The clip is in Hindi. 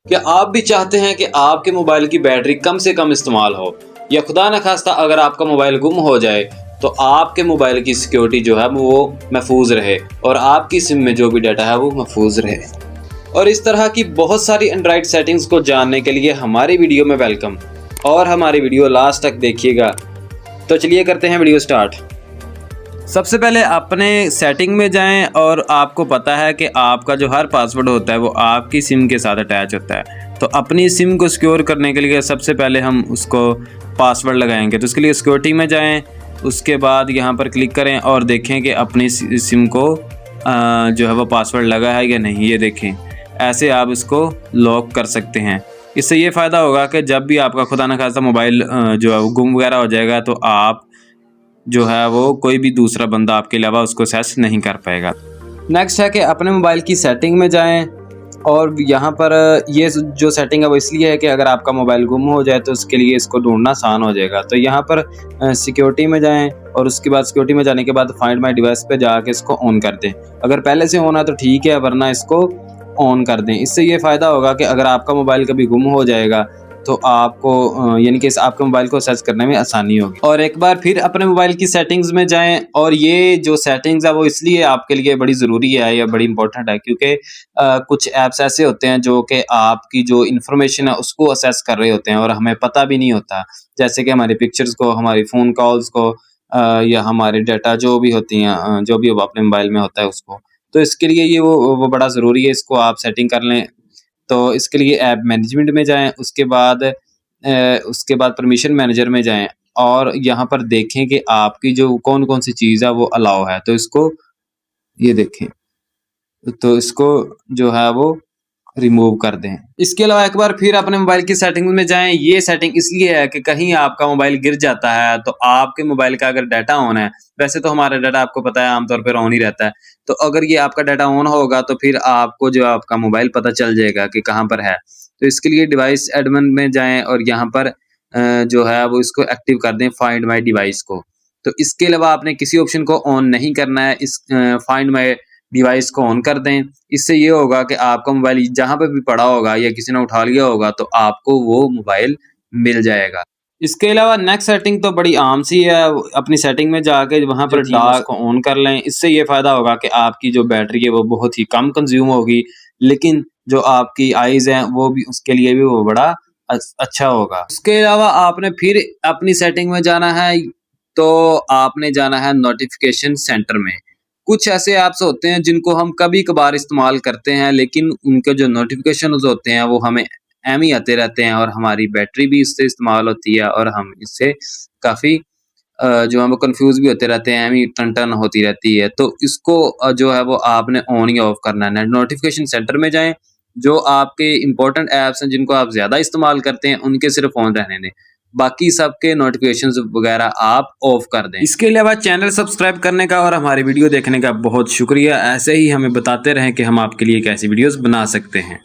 क्या आप भी चाहते हैं कि आपके मोबाइल की बैटरी कम से कम इस्तेमाल हो, या खुदा न खास्ता अगर आपका मोबाइल गुम हो जाए तो आपके मोबाइल की सिक्योरिटी जो है वो महफूज रहे और आपकी सिम में जो भी डाटा है वो महफूज रहे। और इस तरह की बहुत सारी एंड्रॉइड सेटिंग्स को जानने के लिए हमारी वीडियो में वेलकम, और हमारी वीडियो लास्ट तक देखिएगा। तो चलिए करते हैं वीडियो स्टार्ट। सबसे पहले अपने सेटिंग में जाएं और आपको पता है कि आपका जो हर पासवर्ड होता है वो आपकी सिम के साथ अटैच होता है। तो अपनी सिम को सिक्योर करने के लिए सबसे पहले हम उसको पासवर्ड लगाएंगे। तो उसके लिए सिक्योरिटी में जाएं, उसके बाद यहाँ पर क्लिक करें और देखें कि अपनी सिम को जो है वो पासवर्ड लगा है या नहीं। ये देखें, ऐसे आप इसको लॉक कर सकते हैं। इससे ये फ़ायदा होगा कि जब भी आपका खुदा न खास्ता मोबाइल जो है वो गुम वगैरह हो जाएगा तो आप जो है वो कोई भी दूसरा बंदा आपके अलावा उसको एक्सेस नहीं कर पाएगा। नेक्स्ट है कि अपने मोबाइल की सेटिंग में जाएं और यहाँ पर ये जो सेटिंग है वो इसलिए है कि अगर आपका मोबाइल गुम हो जाए तो उसके लिए इसको ढूंढना आसान हो जाएगा। तो यहाँ पर सिक्योरिटी में जाएं और उसके बाद सिक्योरिटी में जाने के बाद फाइंड माई डिवाइस पे जाके इसको ऑन कर दें। अगर पहले से ऑन है तो ठीक है, वरना इसको ऑन कर दें। इससे ये फ़ायदा होगा कि अगर आपका मोबाइल कभी गुम हो जाएगा तो आपको यानी कि आपके मोबाइल को सर्च करने में आसानी होगी। और एक बार फिर अपने मोबाइल की सेटिंग्स में जाएं, और ये जो सेटिंग्स है वो इसलिए आपके लिए बड़ी ज़रूरी है या बड़ी इंपॉर्टेंट है क्योंकि कुछ ऐप्स ऐसे होते हैं जो कि आपकी जो इन्फॉर्मेशन है उसको असेस कर रहे होते हैं और हमें पता भी नहीं होता। जैसे कि हमारी पिक्चर्स को, हमारी फ़ोन कॉल्स को या हमारे डाटा जो भी होती हैं, जो भी अपने मोबाइल में होता है उसको। तो इसके लिए ये वो बड़ा ज़रूरी है, इसको आप सेटिंग कर लें। तो इसके लिए ऐप मैनेजमेंट में जाएं, उसके बाद परमिशन मैनेजर में जाएं और यहाँ पर देखें कि आपकी जो कौन-कौन सी चीज़ है वो अलाउ है। तो इसको ये देखें, तो इसको जो है वो रिमूव कर दें। इसके अलावा एक बार फिर अपने मोबाइल की सेटिंग में जाएं। ये सेटिंग इसलिए है कि कहीं आपका मोबाइल गिर जाता है तो आपके मोबाइल का अगर डाटा ऑन है, वैसे तो हमारा डाटा आपको पता है आमतौर पर ऑन ही रहता है, तो अगर ये आपका डाटा ऑन होगा तो फिर आपको जो आपका मोबाइल पता चल जाएगा कि कहाँ पर है। तो इसके लिए डिवाइस एडमिन में जाएं और यहाँ पर जो है वो इसको एक्टिव कर दें, फाइंड माई डिवाइस को। तो इसके अलावा आपने किसी ऑप्शन को ऑन नहीं करना है, इस फाइंड माई डिवाइस को ऑन कर दें। इससे ये होगा कि आपका मोबाइल जहाँ पे भी पड़ा होगा या किसी ने उठा लिया होगा तो आपको वो मोबाइल मिल जाएगा। इसके अलावा नेक्स्ट सेटिंग तो बड़ी आम सी है, अपनी सेटिंग में जाके वहाँ पर डार्क को ऑन कर लें। इससे ये फ़ायदा होगा कि आपकी जो बैटरी है वो बहुत ही कम कंज्यूम होगी, लेकिन जो आपकी आइज़ हैं वो भी, उसके लिए भी वो बड़ा अच्छा होगा। इसके अलावा आपने फिर अपनी सेटिंग में जाना है, तो आपने जाना है नोटिफिकेशन सेंटर में। कुछ ऐसे ऐप्स होते हैं जिनको हम कभी कभार इस्तेमाल करते हैं, लेकिन उनके जो नोटिफिकेशंस होते हैं वो हमें एम ही आते रहते हैं और हमारी बैटरी भी इससे इस्तेमाल होती है और हम इससे काफ़ी जो है वो कन्फ्यूज़ भी होते रहते हैं, एम ही टन-टन होती रहती है। तो इसको जो है वो आपने ऑन या ऑफ करना है। नोटिफिकेशन सेंटर में जाएँ, जो आपके इम्पोर्टेंट ऐप्स हैं जिनको आप ज़्यादा इस्तेमाल करते हैं उनके सिर्फ ऑन रहने दें, बाकी सबके नोटिफिकेशंस वगैरह आप ऑफ कर दें। इसके अलावा चैनल सब्सक्राइब करने का और हमारी वीडियो देखने का बहुत शुक्रिया। ऐसे ही हमें बताते रहें कि हम आपके लिए कैसी वीडियोस बना सकते हैं।